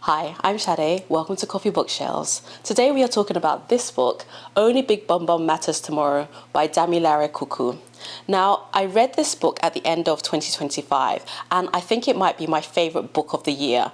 Hi, I'm Sade. Welcome to Coffee Bookshelves. Today we are talking about this book, Only Big Bum Bum Matters Tomorrow by Damilare Kuku. Now, I read this book at the end of 2025, and I think it might be my favorite book of the year.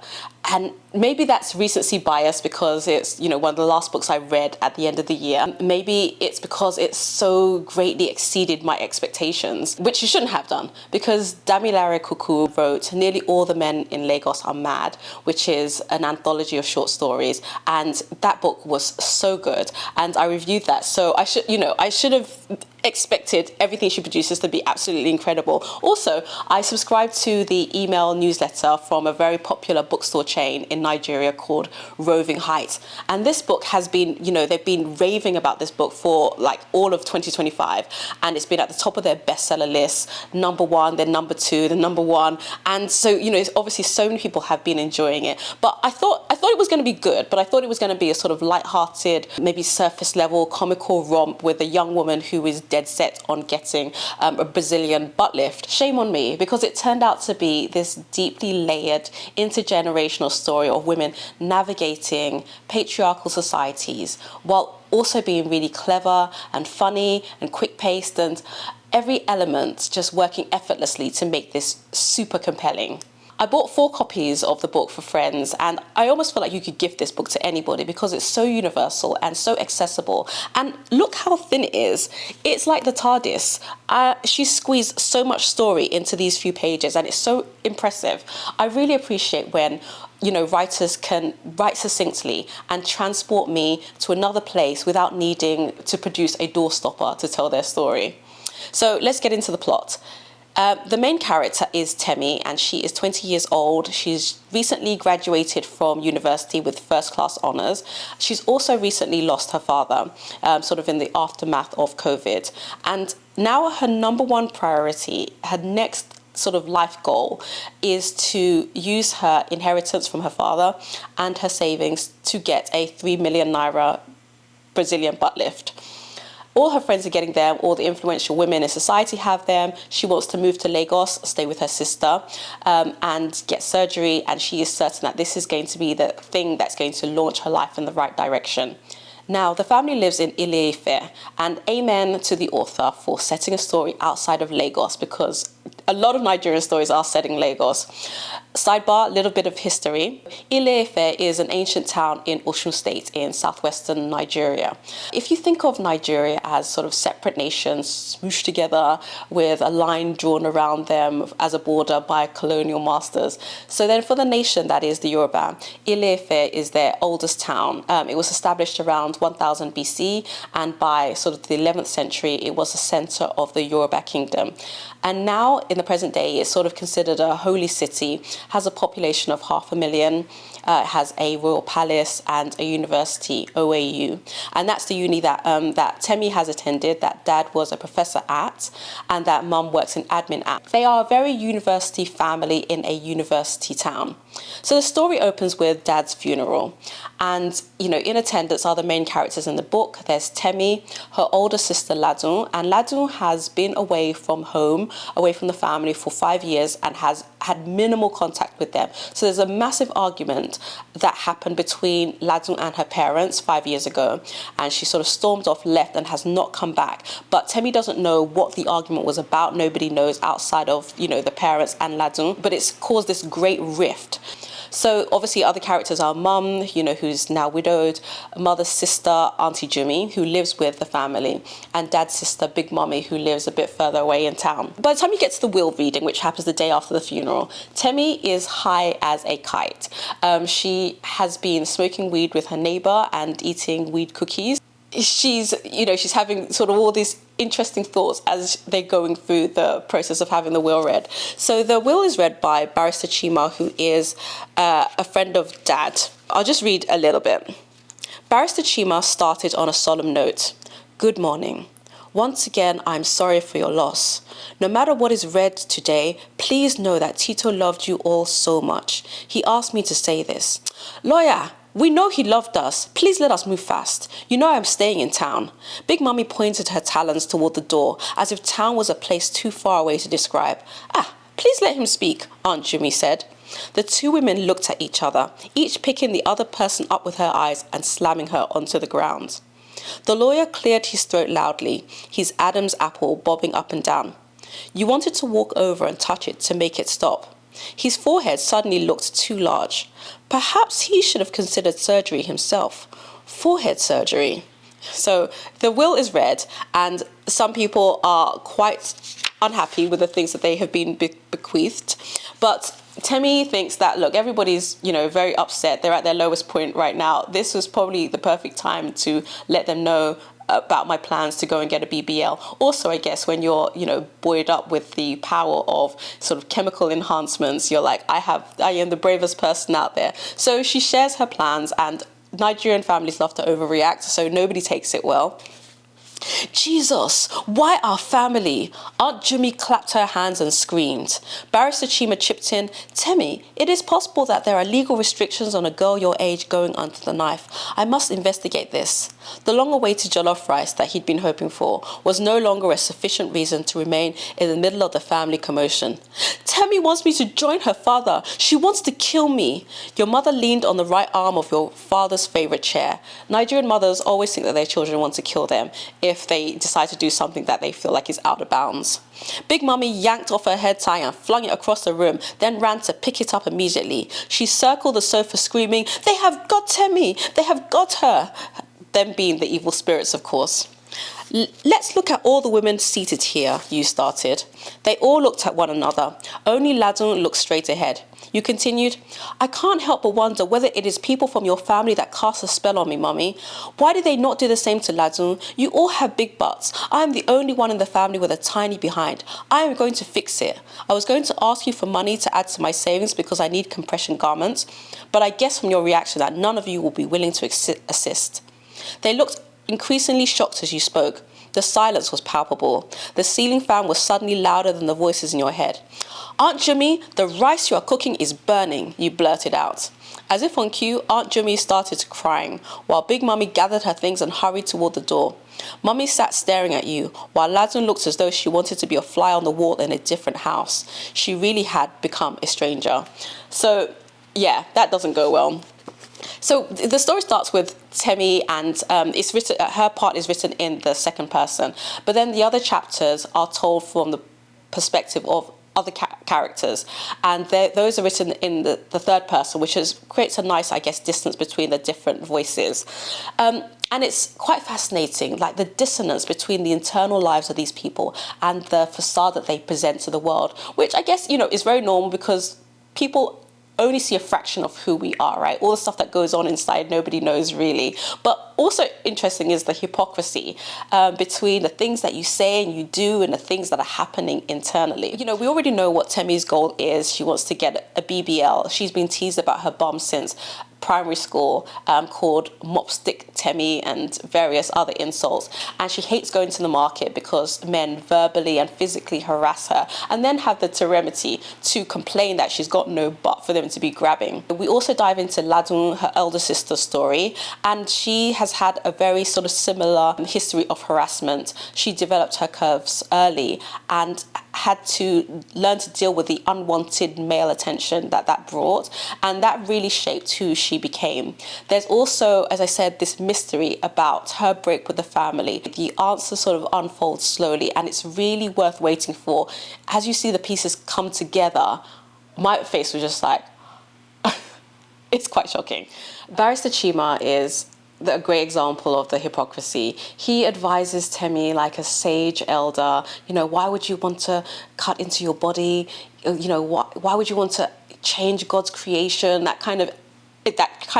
And maybe that's recency bias because it's, one of the last books I read at the end of the year. Maybe it's because it so greatly exceeded my expectations, which you shouldn't have done, because Damilare Kuku wrote Nearly All the Men in Lagos Are Mad, which is an anthology of short stories. And that book was so good. And I reviewed that. So I should have expected everything she produces to be absolutely incredible. Also, I subscribe to the email newsletter from a very popular bookstore chain in Nigeria called Roving Heights. And this book has been, they've been raving about this book for like all of 2025. And it's been at the top of their bestseller list, number one, then number two, then number one. And so, it's obviously so many people have been enjoying it. But I thought it was going to be good, but I thought it was going to be a sort of light-hearted, maybe surface level comical romp with a young woman who is dead set on getting a Brazilian butt lift. Shame on me, because it turned out to be this deeply layered intergenerational story of women navigating patriarchal societies while also being really clever and funny and quick-paced, and every element just working effortlessly to make this super compelling. I bought 4 copies of the book for friends, and I almost feel like you could gift this book to anybody because it's so universal and so accessible. And look how thin it is. It's like the TARDIS. She squeezed so much story into these few pages, and it's so impressive. I really appreciate when writers can write succinctly and transport me to another place without needing to produce a doorstopper to tell their story. So let's get into the plot. The main character is Témì, and she is 20 years old. She's recently graduated from university with first-class honours. She's also recently lost her father, sort of in the aftermath of COVID. And now her number one priority, her next sort of life goal, is to use her inheritance from her father and her savings to get a 3 million naira Brazilian butt lift. All her friends are getting them, all the influential women in society have them. She wants to move to Lagos, stay with her sister, and get surgery, and she is certain that this is going to be the thing that's going to launch her life in the right direction. Now, the family lives in Ile-Ife, and amen to the author for setting a story outside of Lagos, because a lot of Nigerian stories are set in Lagos. Sidebar, little bit of history. Ile-Ife is an ancient town in Osun State in southwestern Nigeria. If you think of Nigeria as sort of separate nations smooshed together with a line drawn around them as a border by colonial masters, so then for the nation that is the Yoruba, Ile-Ife is their oldest town. It was established around 1000 BC, and by sort of the 11th century, it was the center of the Yoruba kingdom. And now, in the present day, it's sort of considered a holy city, has a population of 500,000, has a royal palace and a university, OAU. And that's the uni that Témì has attended, that dad was a professor at, and that mum works in admin at. They are a very university family in a university town. So the story opens with dad's funeral. And, in attendance are the main characters in the book. There's Témì, her older sister Ladun, and Ladun has been away from home, away from the family for 5 years and has had minimal contact with them. So there's a massive argument that happened between Ladun and her parents 5 years ago, and she sort of stormed off, left, and has not come back. But Témì doesn't know what the argument was about. Nobody knows outside of, the parents and Ladun, but it's caused this great rift. So obviously other characters are mum, who's now widowed, mother's sister, Auntie Jimmy, who lives with the family, and dad's sister, Big Mummy, who lives a bit further away in town. By the time you get to the will reading, which happens the day after the funeral, Témì is high as a kite. She has been smoking weed with her neighbour and eating weed cookies. She's having sort of all these interesting thoughts as they're going through the process of having the will read. So the will is read by Barrister Chima, who is a friend of dad. I'll just read a little bit. Barrister Chima started on a solemn note. Good morning. Once again, I'm sorry for your loss. No matter what is read today, please know that Tito loved you all so much. He asked me to say this. Lawyer, we know he loved us. Please let us move fast. You know I'm staying in town. Big Mummy pointed her talons toward the door, as if town was a place too far away to describe. Please let him speak, Aunt Jimmy said. The two women looked at each other, each picking the other person up with her eyes and slamming her onto the ground. The lawyer cleared his throat loudly, his Adam's apple bobbing up and down. You wanted to walk over and touch it to make it stop. His forehead suddenly looked too large. Perhaps he should have considered surgery himself. Forehead surgery. So the will is read, and some people are quite unhappy with the things that they have been bequeathed. But Témì thinks that, look, everybody's, very upset. They're at their lowest point right now. This was probably the perfect time to let them know about my plans to go and get a BBL. Also, I guess when you're, buoyed up with the power of sort of chemical enhancements, you're like, I am the bravest person out there. So she shares her plans, and Nigerian families love to overreact, so nobody takes it well. Jesus, why our family? Aunt Jumi clapped her hands and screamed. Barrister Chima chipped in, Témì, it is possible that there are legal restrictions on a girl your age going under the knife. I must investigate this. The long-awaited jollof rice that he'd been hoping for was no longer a sufficient reason to remain in the middle of the family commotion. Témì wants me to join her father. She wants to kill me. Your mother leaned on the right arm of your father's favorite chair. Nigerian mothers always think that their children want to kill them if they decide to do something that they feel like is out of bounds. Big Mummy yanked off her head tie and flung it across the room, then ran to pick it up immediately. She circled the sofa screaming, "They have got Témì! They have got her!" Them being the evil spirits, of course. Let's look at all the women seated here, you started. They all looked at one another. Only Ladun looked straight ahead. You continued, I can't help but wonder whether it is people from your family that cast a spell on me, Mummy. Why did they not do the same to Ladun? You all have big butts. I am the only one in the family with a tiny behind. I am going to fix it. I was going to ask you for money to add to my savings because I need compression garments, but I guess from your reaction that none of you will be willing to assist. They looked increasingly shocked as you spoke. The silence was palpable. The ceiling fan was suddenly louder than the voices in your head. Aunt Jumi, the rice you are cooking is burning, you blurted out. As if on cue, Aunt Jumi started crying, while Big Mummy gathered her things and hurried toward the door. Mummy sat staring at you, while Ladun looked as though she wanted to be a fly on the wall in a different house. She really had become a stranger. So, yeah, that doesn't go well. So the story starts with Témì, and it's written. Her part is written in the second person, but then the other chapters are told from the perspective of other characters, and those are written in the third person, which creates a nice, I guess, distance between the different voices. And it's quite fascinating, like the dissonance between the internal lives of these people and the facade that they present to the world, which I guess, is very normal because people only see a fraction of who we are, right? All the stuff that goes on inside, nobody knows really. But also interesting is the hypocrisy between the things that you say and you do and the things that are happening internally. We already know what Témì's goal is. She wants to get a BBL. She's been teased about her bum since primary school, called Mopstick Témì and various other insults, and she hates going to the market because men verbally and physically harass her and then have the temerity to complain that she's got no butt for them to be grabbing. We also dive into Ladun, her elder sister's story, and she has had a very sort of similar history of harassment. She developed her curves early and had to learn to deal with the unwanted male attention that brought, and that really shaped who she became. There's also, as I said, this mystery about her break with the family. The answer sort of unfolds slowly, and it's really worth waiting for. As you see the pieces come together, my face was just like, it's quite shocking. Barrister Chima is a great example of the hypocrisy. He advises Témì like a sage elder. Why would you want to cut into your body? Why would you want to change God's creation? That kind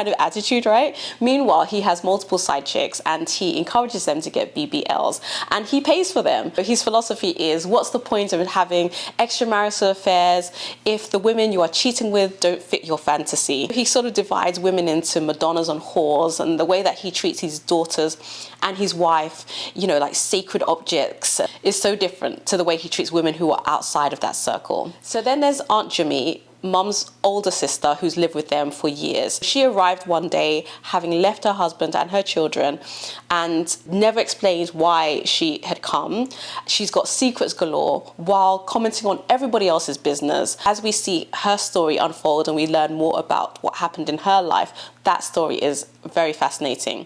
of attitude, right? Meanwhile, he has multiple side chicks and he encourages them to get BBLs and he pays for them. His philosophy is, what's the point of having extramarital affairs if the women you are cheating with don't fit your fantasy? He sort of divides women into Madonnas and whores, and the way that he treats his daughters and his wife, like sacred objects, is so different to the way he treats women who are outside of that circle. So then there's Aunt Jumi. mum's older sister who's lived with them for years. She arrived one day having left her husband and her children and never explained why she had come. She's got secrets galore while commenting on everybody else's business. As we see her story unfold and we learn more about what happened in her life, that story is very fascinating.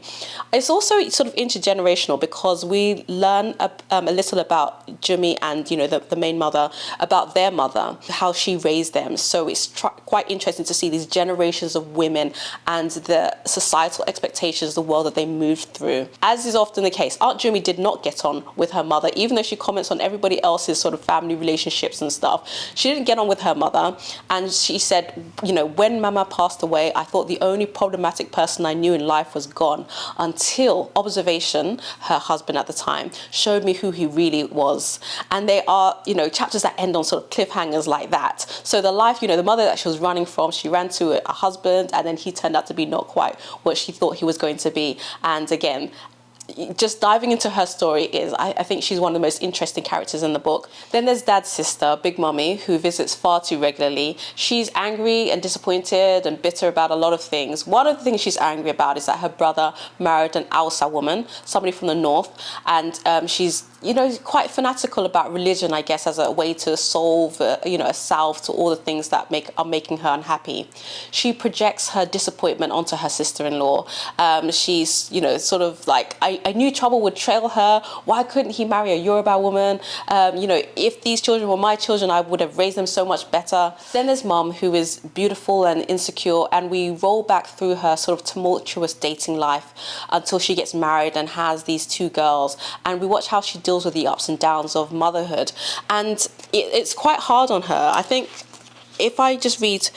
It's also sort of intergenerational because we learn a little about Témì and, you know, the main mother, about their mother, how she raised them. So it's quite interesting to see these generations of women and the societal expectations, the world that they moved through. As is often the case, Aunt Témì did not get on with her mother, even though she comments on everybody else's sort of family relationships and stuff. She didn't get on with her mother, and she said, you know, when Mama passed away, I thought the only problematic person I knew in life was gone, until observation, her husband at the time, showed me who he really was. And they are, you know, chapters that end on sort of cliffhangers like that. So the life, you know, the mother that she was running from, she ran to a husband, and then he turned out to be not quite what she thought he was going to be. And again, just diving into her story is, I think she's one of the most interesting characters in the book. Then there's Dad's sister, Big Mummy, who visits far too regularly. She's angry and disappointed and bitter about a lot of things. One of the things she's angry about is that her brother married an Hausa woman, somebody from the north, and she's, you know, quite fanatical about religion, I guess, as a way to solve, you know, a salve to all the things that are making her unhappy. She projects her disappointment onto her sister-in-law. She's, you know, sort of like, I knew trouble would trail her. Why couldn't he marry a Yoruba woman? You know, if these children were my children, I would have raised them so much better. Then there's Mum, who is beautiful and insecure, and we roll back through her sort of tumultuous dating life until she gets married and has these two girls. And we watch how she deals with the ups and downs of motherhood. And it's quite hard on her. I think if I just read,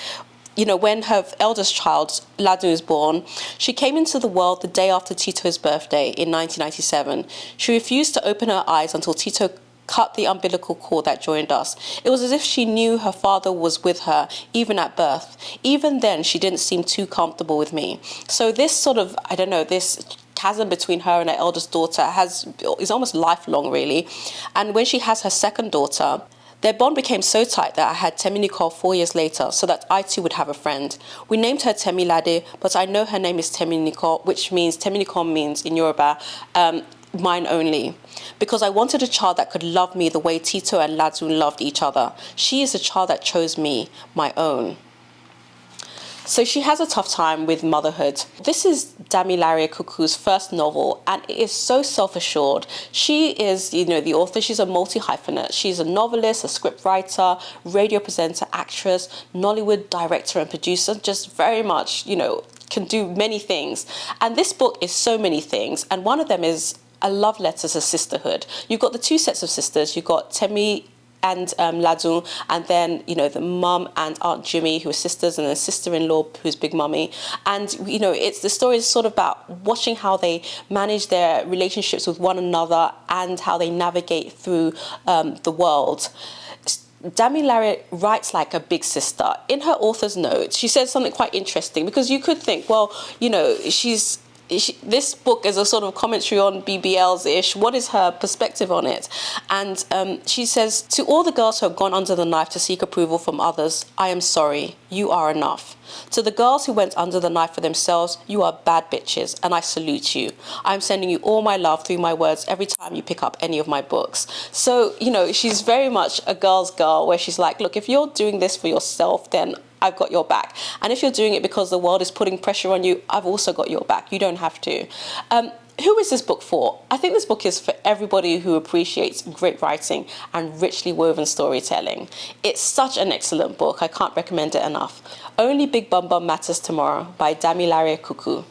you know, when her eldest child, Ladun, is born, she came into the world the day after Tito's birthday in 1997. She refused to open her eyes until Tito cut the umbilical cord that joined us. It was as if she knew her father was with her, even at birth. Even then, she didn't seem too comfortable with me. So this sort of, I don't know, this chasm between her and her eldest daughter is almost lifelong, really. And when she has her second daughter, their bond became so tight that I had Témì 4 years later, so that I too would have a friend. We named her Damilare, but I know her name is Témì, which means, Témì means in Yoruba, mine only. Because I wanted a child that could love me the way Tito and Ladun loved each other. She is a child that chose me, my own. So she has a tough time with motherhood. This is Damilare Kuku's first novel, and it is so self-assured. She is, you know, the author. She's a multi-hyphenate. She's a novelist, a scriptwriter, radio presenter, actress, Nollywood director and producer, just very much, you know, can do many things. And this book is so many things, and one of them is a love letter to sisterhood. You've got the two sets of sisters. You've got Témì and Ladun, and then, you know, the mum and Aunt Témì, who are sisters, and the sister-in-law, who's Big Mummy. And, you know, the story is sort of about watching how they manage their relationships with one another and how they navigate through the world. Damilare writes like a big sister. In her author's notes, she says something quite interesting, because you could think, well, you know, this book is a sort of commentary on BBLs-ish. What is her perspective on it? And she says, to all the girls who have gone under the knife to seek approval from others, I am sorry, you are enough. To the girls who went under the knife for themselves, you are bad bitches, and I salute you. I'm sending you all my love through my words every time you pick up any of my books. So, you know, she's very much a girl's girl, where she's like, look, if you're doing this for yourself, then I've got your back. And if you're doing it because the world is putting pressure on you, I've also got your back. You don't have to. Who is this book for? I think this book is for everybody who appreciates great writing and richly woven storytelling. It's such an excellent book. I can't recommend it enough. Only Big Bum Bum Matters Tomorrow by Damilare Kuku.